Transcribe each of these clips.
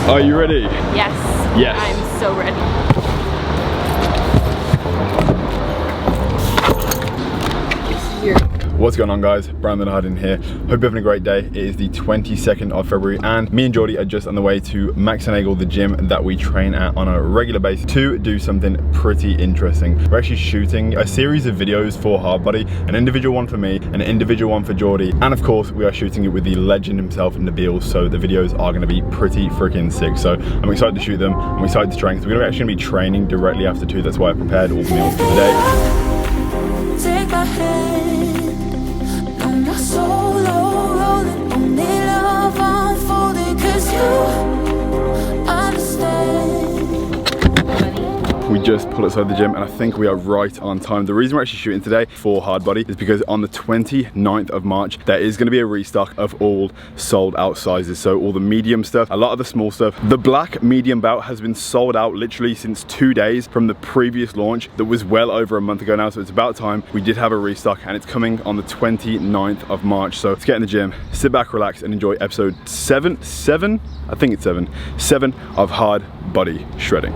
Are you ready? Yes. Yes. I'm so ready. What's going on, guys? Brandon Hardin here. Hope you're having a great day. It is the 22nd of February and me and Geordie are just on the way to Max and Eagle, the gym that we train at on a regular basis, to do something pretty interesting. We're actually shooting a series of videos for Hard Body, an individual one for me, an individual one for Geordie, and of course we are shooting it with the legend himself, Nabil, so the videos are going to be pretty freaking sick. So I'm excited to shoot them, I'm excited to train, because we're actually going to be training directly after too. That's why I prepared all the meals for the day. Take my hand. Solo rolling, only love unfolding, 'cause you understand. We just pulled outside the gym and I think we are right on time. The reason we're actually shooting today for Hard Body is because on the 29th of March, there is gonna be a restock of all sold out sizes. So all the medium stuff, a lot of the small stuff. The black medium belt has been sold out literally since 2 days from the previous launch that was well over a month ago now. So it's about time we did have a restock and it's coming on the 29th of March. So let's get in the gym, sit back, relax and enjoy episode seven, I think it's seven of Hard Body Shredding.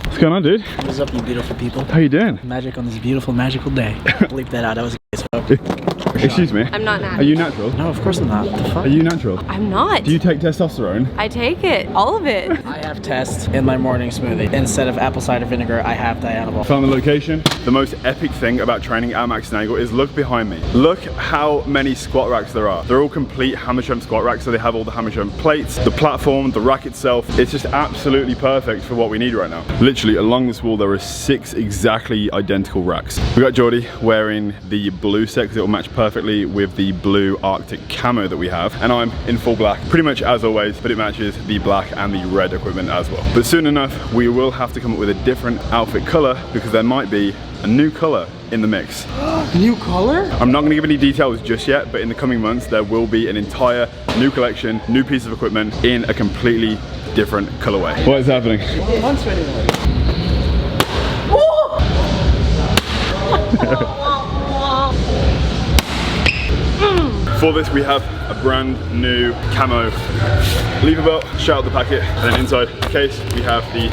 What's going on, dude? What's up, you beautiful people? How you doing? Magic on this beautiful, magical day. Bleep that out. That was Excuse me? I'm not natural. Are you natural? No, of course I'm not. What the fuck? Are you natural? I'm not. Do you take testosterone? I take it. All of it. I have test in my morning smoothie. Instead of apple cider vinegar, I have Dianabol. Found the location. The most epic thing about training at Max and Eagle is look behind me. Look how many squat racks there are. They're all complete hammer strength squat racks, so they have all the hammer strength plates, the platform, the rack itself. It's just absolutely perfect for what we need right now. Literally along this wall there are 6 exactly identical racks. We got Geordie wearing the blue set because it will match perfectly with the blue Arctic camo that we have, and I'm in full black pretty much as always, but it matches the black and the red equipment as well. But soon enough we will have to come up with a different outfit color because there might be a new color in the mix. New color? I'm not going to give any details just yet, but in the coming months there will be an entire new collection, new piece of equipment in a completely different colorway. What is happening? For this we have a brand new camo lever belt, shout out the packet, and then inside the case we have the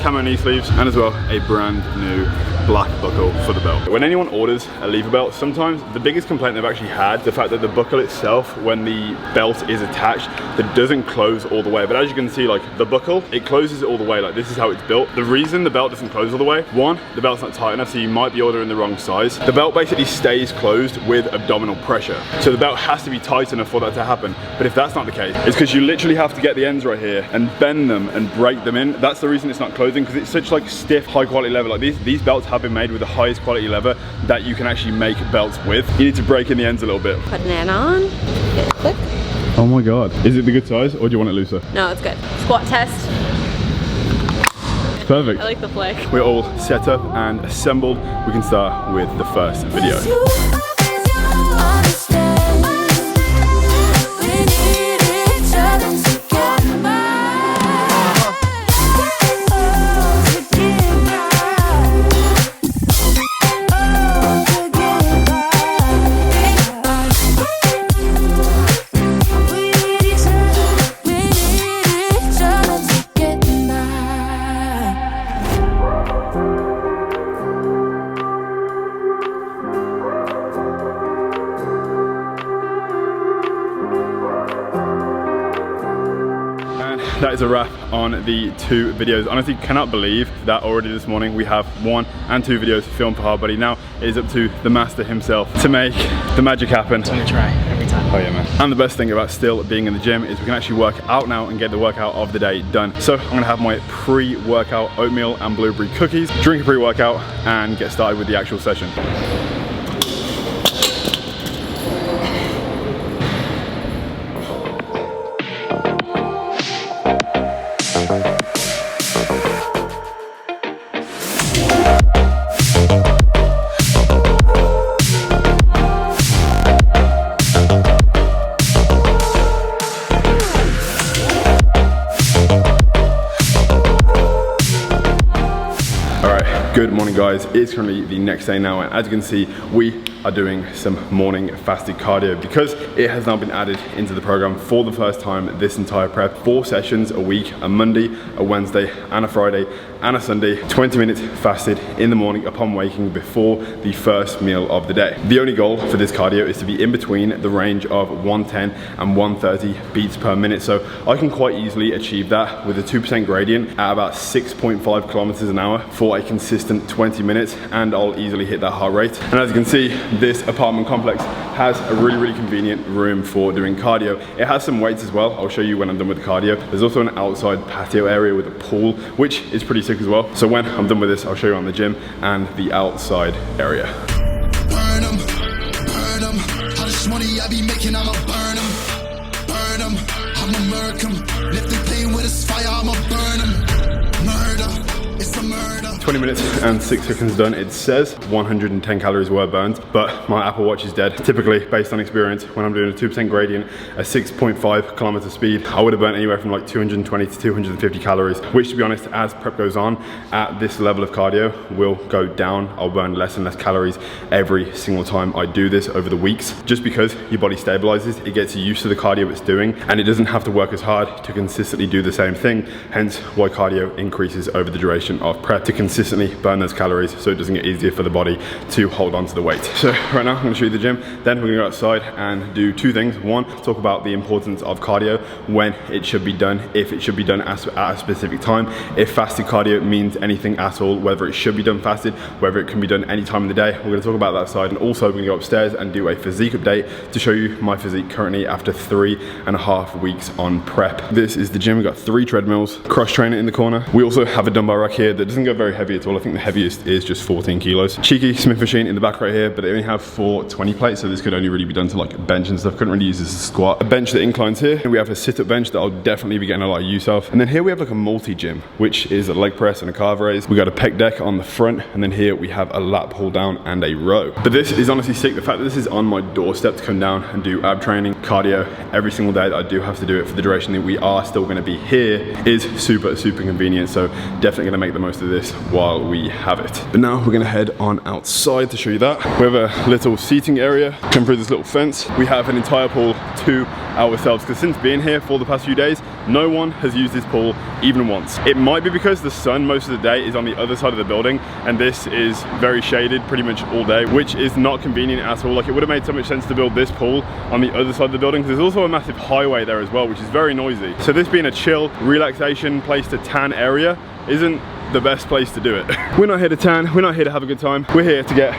camo knee sleeves and as well a brand new black buckle for the belt. When anyone orders a lever belt, sometimes the biggest complaint they've actually had, the fact that the buckle itself, when the belt is attached, that doesn't close all the way. But as you can see, like the buckle, it closes all the way. Like this is how it's built. The reason the belt doesn't close all the way, one, the belt's not tight enough, so you might be ordering the wrong size. The belt basically stays closed with abdominal pressure. So the belt has to be tight enough for that to happen. But if that's not the case, it's because you literally have to get the ends right here and bend them and break them in. That's the reason it's not closing, because it's such like stiff, high quality leather. Like these belts have been made with the highest quality leather that you can actually make belts with. You need to break in the ends a little bit. Put an N on. Get it quick. Oh my god. Is it the good size or do you want it looser? No, it's good. Squat test. Perfect. I like the flick. We're all set up and assembled. We can start with the first video. That is a wrap on the 2 videos. Honestly, cannot believe that already this morning we have 1 and 2 videos filmed for Hard Body. Now it is up to the master himself to make the magic happen. I'm gonna try every time. Oh yeah, man. And the best thing about still being in the gym is we can actually work out now and get the workout of the day done. So I'm gonna have my pre-workout oatmeal and blueberry cookies, drink a pre-workout and get started with the actual session. guys, it's currently the next day now, and as you can see, we are doing some morning fasted cardio because it has now been added into the program for the first time this entire prep. 4 sessions a week, a Monday, a Wednesday, and a Friday, and a Sunday. 20 minutes fasted in the morning upon waking before the first meal of the day. The only goal for this cardio is to be in between the range of 110 and 130 beats per minute. So I can quite easily achieve that with a 2% gradient at about 6.5 kilometers an hour for a consistent 20 minutes, and I'll easily hit that heart rate. And as you can see, this apartment complex has a really convenient room for doing cardio. It has some weights as well. I'll show you when I'm done with the cardio. There's also an outside patio area with a pool, which is pretty sick as well. So when I'm done with this, I'll show you on the gym and the outside area. Burn 'em, burn 'em. How much money I be making, I'ma burn 'em. Burn 'em, I'ma murk 'em. If they play with this fire, I'ma burn 'em. Murder, it's a murder. 20 minutes and 6 seconds done. It says 110 calories were burned, but my Apple Watch is dead. Typically, based on experience, when I'm doing a 2% gradient at 6.5 kilometer speed, I would have burnt anywhere from like 220 to 250 calories, which to be honest, as prep goes on, at this level of cardio will go down. I'll burn less and less calories every single time I do this over the weeks, just because your body stabilizes, it gets used to the cardio it's doing, and it doesn't have to work as hard to consistently do the same thing, hence why cardio increases over the duration of prep to consistently burn those calories so it doesn't get easier for the body to hold on to the weight. So right now I'm going to show you the gym, then we're going to go outside and do 2 things. One, talk about the importance of cardio, when it should be done, if it should be done at a specific time, if fasted cardio means anything at all, whether it should be done fasted, whether it can be done any time of the day. We're going to talk about that side, and also we're going to go upstairs and do a physique update to show you my physique currently after 3.5 weeks on prep. This is the gym. We've got 3 treadmills, cross trainer in the corner. We also have a dumbbell rack here that doesn't go very heavy at all. I think the heaviest is just 14 kilos. Cheeky Smith machine in the back right here, but they only have 4 20 plates, so this could only really be done to like bench and stuff. Couldn't really use this as a squat. A bench that inclines here, and we have a sit-up bench that I'll definitely be getting a lot of use of. And then here we have like a multi-gym, which is a leg press and a calf raise. We got a pec deck on the front, and then here we have a lat pull down and a row. But this is honestly sick. The fact that this is on my doorstep to come down and do ab training, cardio every single day that I do have to do it for the duration that we are still going to be here is super convenient. So definitely going to make the most of this while we have it. But now we're going to head on outside to show you that. We have a little seating area. Come through this little fence. We have an entire pool to ourselves, because since being here for the past few days, no one has used this pool even once. It might be because the sun most of the day is on the other side of the building, and this is very shaded pretty much all day, which is not convenient at all. Like, it would have made so much sense to build this pool on the other side of the building, because there's also a massive highway there as well, which is very noisy. So this being a chill, relaxation place to tan area isn't the best place to do it. We're not here to tan, we're not here to have a good time, we're here to get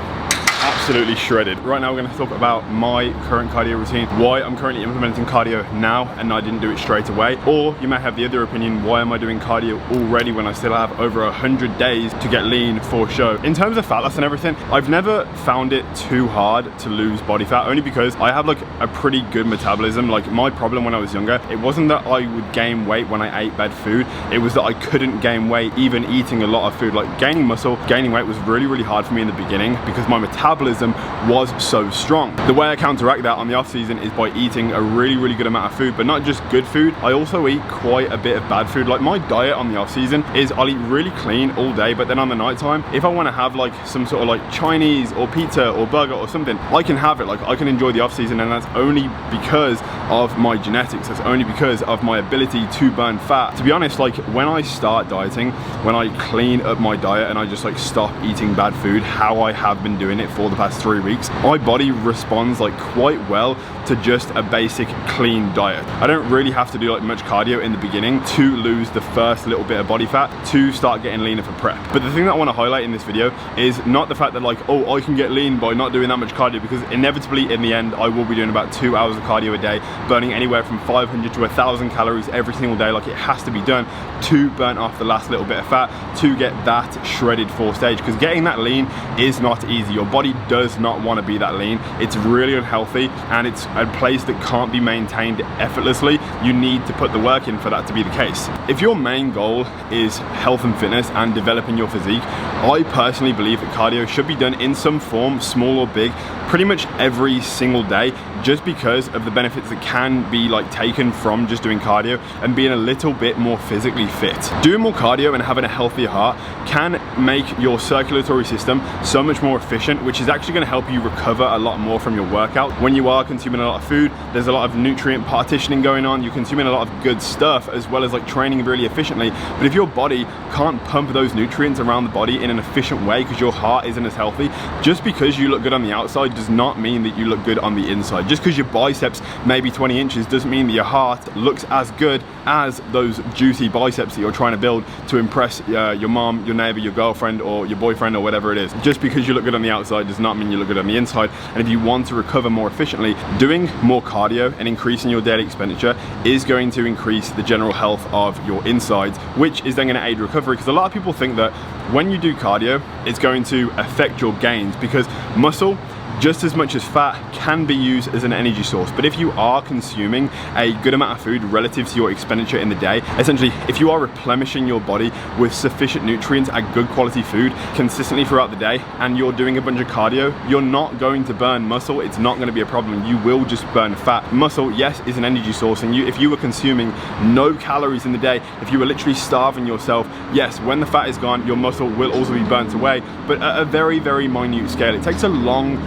absolutely shredded. Right now we're going to talk about my current cardio routine, why I'm currently implementing cardio now and I didn't do it straight away, or you may have the other opinion, why am I doing cardio already when I still have over 100 days to get lean for show. In terms of fat loss and everything, I've never found it too hard to lose body fat, only because I have like a pretty good metabolism. Like, my problem when I was younger, it wasn't that I would gain weight when I ate bad food, it was that I couldn't gain weight even eating a lot of food. Like, gaining muscle, gaining weight was really hard for me in the beginning because my metabolism was so strong. The way I counteract that on the off season is by eating a really good amount of food, but not just good food. I also eat quite a bit of bad food. Like, my diet on the off season is I'll eat really clean all day, but then on the night time, if I want to have like some sort of like Chinese or pizza or burger or something, I can have it. Like, I can enjoy the off season, and that's only because of my genetics. That's only because of my ability to burn fat. To be honest, like, when I start dieting, when I clean up my diet and I just like stop eating bad food, how I have been doing it for the past 3 weeks, my body responds like quite well to just a basic clean diet. I don't really have to do like much cardio in the beginning to lose the first little bit of body fat to start getting leaner for prep. But the thing that I want to highlight in this video is not the fact that like, oh, I can get lean by not doing that much cardio, because inevitably in the end I will be doing about 2 hours of cardio a day, burning anywhere from 500 to 1,000 calories every single day. Like, it has to be done to burn off the last little bit of fat to get that shredded for stage, because getting that lean is not easy. Your body does not want to be that lean. It's really unhealthy, and it's a place that can't be maintained effortlessly. You need to put the work in for that to be the case. If your main goal is health and fitness and developing your physique, I personally believe that cardio should be done in some form, small or big, pretty much every single day, just because of the benefits that can be like taken from just doing cardio and being a little bit more physically fit. Doing more cardio and having a healthier heart can make your circulatory system so much more efficient, which is actually going to help you recover a lot more from your workout. When you are consuming a lot of food, there's a lot of nutrient partitioning going on, you're consuming a lot of good stuff as well as like training really efficiently. But if your body can't pump those nutrients around the body in an efficient way because your heart isn't as healthy, just because you look good on the outside does not mean that you look good on the inside. Just because your biceps may be 20 inches doesn't mean that your heart looks as good as those juicy biceps that you're trying to build to impress your mom, your neighbor, your girlfriend, or your boyfriend, or whatever it is. Just because you look good on the outside does not mean you look good on the inside. And if you want to recover more efficiently, doing more cardio and increasing your daily expenditure is going to increase the general health of your insides, which is then going to aid recovery. Because a lot of people think that when you do cardio, it's going to affect your gains, because muscle, just as much as fat, can be used as an energy source. But if you are consuming a good amount of food relative to your expenditure in the day, essentially if you are replenishing your body with sufficient nutrients at good quality food consistently throughout the day, and you're doing a bunch of cardio, you're not going to burn muscle. It's not going to be a problem. You will just burn fat. Muscle, yes, is an energy source, and if you were consuming no calories in the day, if you were literally starving yourself, yes, when the fat is gone, your muscle will also be burnt away, but at a very, very minute scale. It takes a long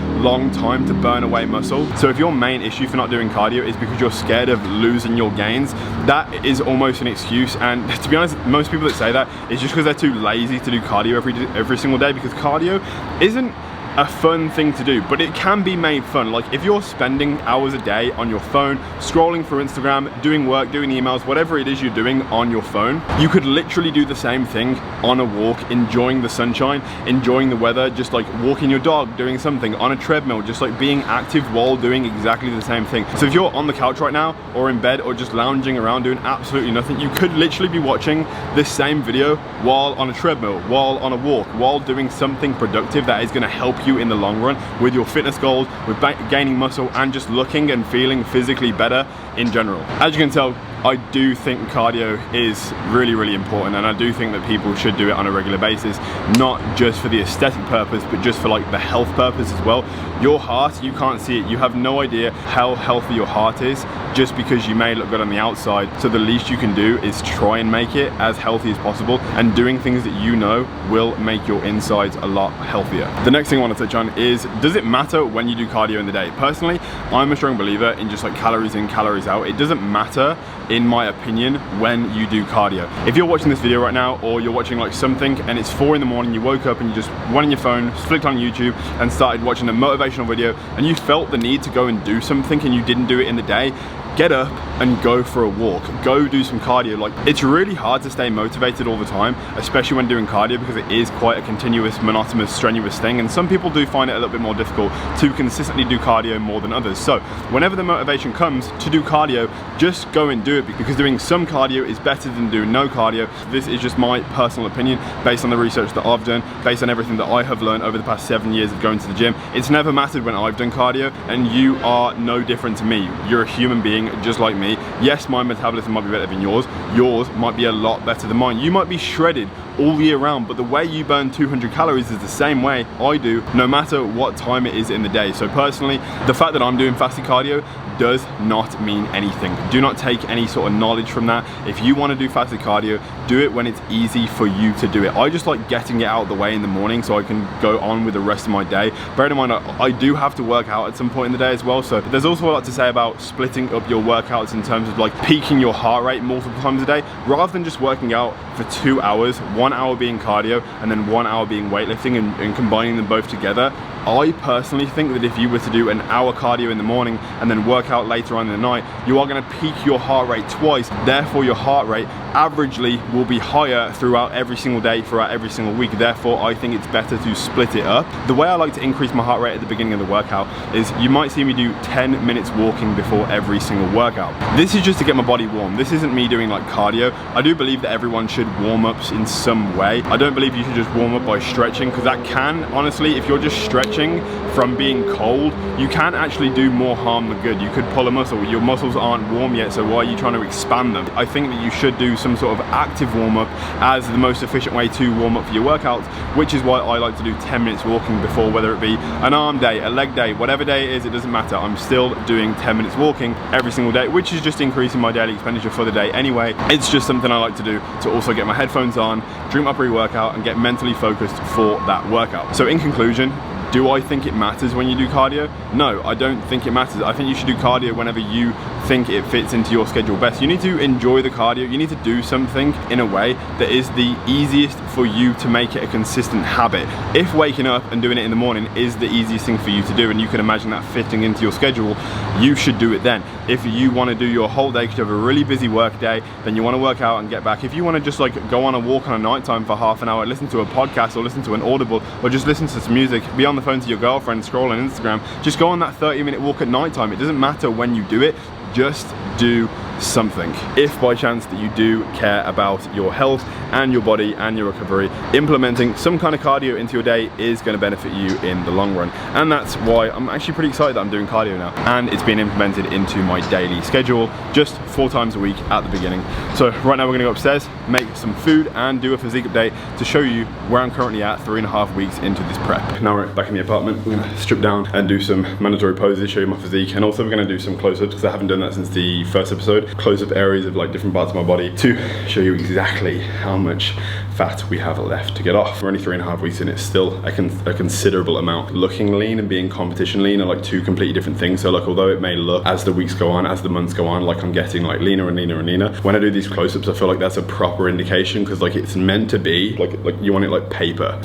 time to burn away muscle. So if your main issue for not doing cardio is because you're scared of losing your gains, that is almost an excuse. And to be honest, most people that say that is just because they're too lazy to do cardio every single day, because cardio isn't a fun thing to do, but it can be made fun. Like if you're spending hours a day on your phone, scrolling through Instagram, doing work, doing emails, whatever it is you're doing on your phone, you could literally do the same thing on a walk, enjoying the sunshine, enjoying the weather, just like walking your dog, doing something on a treadmill, just like being active while doing exactly the same thing. So if you're on the couch right now, or in bed, or just lounging around doing absolutely nothing, you could literally be watching this same video while on a treadmill, while on a walk, while doing something productive that is going to help you in the long run with your fitness goals, with gaining muscle, and just looking and feeling physically better in general. As you can tell, I do think cardio is really, really important, and I do think that people should do it on a regular basis, not just for the aesthetic purpose, but just for like the health purpose as well. Your heart, you can't see it. You have no idea how healthy your heart is just because you may look good on the outside. So the least you can do is try and make it as healthy as possible, and doing things that you know will make your insides a lot healthier. The next thing I want to touch on is, does it matter when you do cardio in the day? Personally, I'm a strong believer in just like calories in, calories out. It doesn't matter, in my opinion, when you do cardio. If you're watching this video right now, or you're watching like something and it's 4 in the morning, you woke up and you just went on your phone, flicked on YouTube and started watching a motivational video, and you felt the need to go and do something and you didn't do it in the day, get up and go for a walk, go do some cardio. Like, it's really hard to stay motivated all the time, especially when doing cardio, because it is quite a continuous, monotonous, strenuous thing, and some people do find it a little bit more difficult to consistently do cardio more than others. So whenever the motivation comes to do cardio, just go and do it, because doing some cardio is better than doing no cardio. This is just my personal opinion based on the research that I've done, based on everything that I have learned over the past 7 years of going to the gym. It's never mattered when I've done cardio, and you are no different to me. You're a human being just like me. Yes, my metabolism might be better than yours. Yours might be a lot better than mine. You might be shredded all year round, but the way you burn 200 calories is the same way I do, no matter what time it is in the day. So personally, the fact that I'm doing fasted cardio does not mean anything. Do not take any sort of knowledge from that. If you want to do fasted cardio, do it when it's easy for you to do it. I just like getting it out of the way in the morning so I can go on with the rest of my day. Bear in mind, I do have to work out at some point in the day as well, so there's also a lot to say about splitting up your workouts in terms of like peaking your heart rate multiple times a day, rather than just working out for 2 hours, 1 hour being cardio and then 1 hour being weightlifting, and combining them both together. I personally think that if you were to do an hour cardio in the morning and then work out later on in the night, you are going to peak your heart rate twice. Therefore, your heart rate averagely will be higher throughout every single day, throughout every single week. Therefore, I think it's better to split it up. The way I like to increase my heart rate at the beginning of the workout is, you might see me do 10 minutes walking before every single workout. This is just to get my body warm. This isn't me doing like cardio. I do believe that everyone should warm up in some way. I don't believe you should just warm up by stretching, because that can, honestly, if you're just stretching stretching from being cold, you can actually do more harm than good. You could pull a muscle, your muscles aren't warm yet, so why are you trying to expand them? I think that you should do some sort of active warm-up as the most efficient way to warm up for your workouts, which is why I like to do 10 minutes walking before, whether it be an arm day, a leg day, whatever day it is, it doesn't matter. I'm still doing 10 minutes walking every single day, which is just increasing my daily expenditure for the day anyway. It's just something I like to do to also get my headphones on, drink my pre-workout, and get mentally focused for that workout. So in conclusion, do I think it matters when you do cardio? No, I don't think it matters. I think you should do cardio whenever you think it fits into your schedule best. You need to enjoy the cardio. You need to do something in a way that is the easiest for you to make it a consistent habit. If waking up and doing it in the morning is the easiest thing for you to do, and you can imagine that fitting into your schedule, you should do it then. If you want to do your whole day because you have a really busy work day, then you want to work out and get back. If you want to just like go on a walk on a night time for half an hour, listen to a podcast or listen to an Audible, or just listen to some music, be on the phone to your girlfriend, scroll on Instagram, just go on that 30-minute walk at night time. It doesn't matter when you do it, just do something. If by chance that you do care about your health and your body and your recovery, implementing some kind of cardio into your day is going to benefit you in the long run. And that's why I'm actually pretty excited that I'm doing cardio now, and it's been implemented into my daily schedule just 4 times a week at the beginning. So right now we're going to go upstairs, make some food, and do a physique update to show you where I'm currently at 3.5 weeks into this prep. Now we're back in the apartment. We're going to strip down and do some mandatory poses, show you my physique, and also we're going to do some close-ups because I haven't done that since the first episode. Close-up areas of like different parts of my body to show you exactly how much fat we have left to get off. We're only 3.5 weeks in, it's still a considerable amount. Looking lean and being competition lean are like 2 completely different things. So like, although it may look as the weeks go on, as the months go on, like I'm getting like leaner and leaner and leaner, when I do these close-ups, I feel like that's a proper indication, because like it's meant to be like you want it like paper.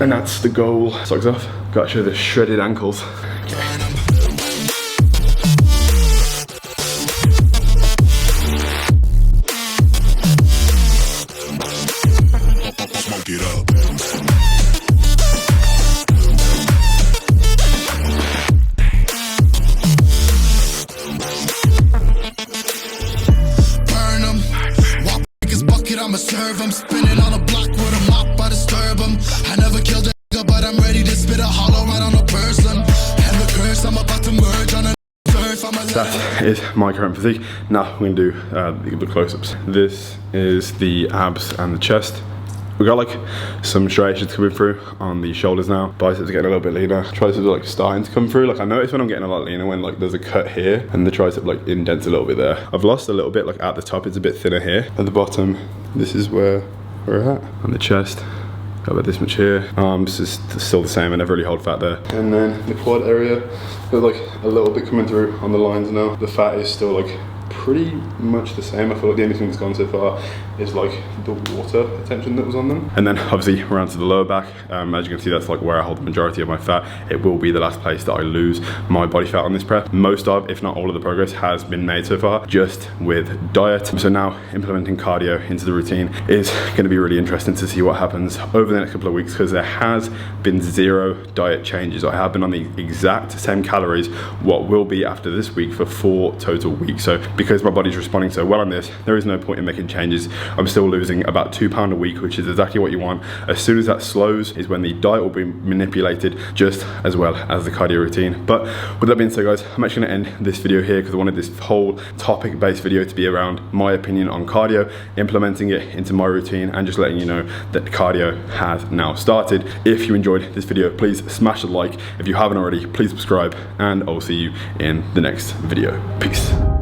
And that's the goal. Socks off, gotta show the shredded ankles. Get up. Burn 'em. Walk his bucket, I'ma serve 'em. Spinning on a block with a mop, I disturb 'em. I never killed a nigga, but I'm ready to spit a hollow right on a person. And the curse, I'm about to merge on a earth. That is my current physique. Now we're gonna do the close-ups. This is the abs and the chest. We got like some striations coming through on the shoulders now. Biceps are getting a little bit leaner. Triceps are like starting to come through. Like I notice when I'm getting a lot leaner when like there's a cut here and the tricep like indents a little bit there. I've lost a little bit like at the top. It's a bit thinner here. At the bottom, this is where we're at. On the chest, got about this much here. Arms is still the same. I never really hold fat there. And then the quad area, got like a little bit coming through on the lines now. The fat is still like pretty much the same. I feel like the only thing that's gone so far is like the water retention that was on them. And then obviously we're onto the lower back. As you can see, that's like where I hold the majority of my fat. It will be the last place that I lose my body fat on this prep. Most of, if not all of the progress has been made so far just with diet. So now implementing cardio into the routine is going to be really interesting to see what happens over the next couple of weeks, because there has been 0 diet changes. I have been on the exact same calories what will be after this week for 4 total weeks. So because my body's responding so well on this, there is no point in making changes. I'm still losing about 2 pounds a week, which is exactly what you want. As soon as that slows is when the diet will be manipulated just as well as the cardio routine. But with that being said, guys, I'm actually going to end this video here because I wanted this whole topic based video to be around my opinion on cardio, implementing it into my routine, and just letting you know that cardio has now started. If you enjoyed this video, please smash a like. If you haven't already, please subscribe, and I'll see you in the next video. Peace.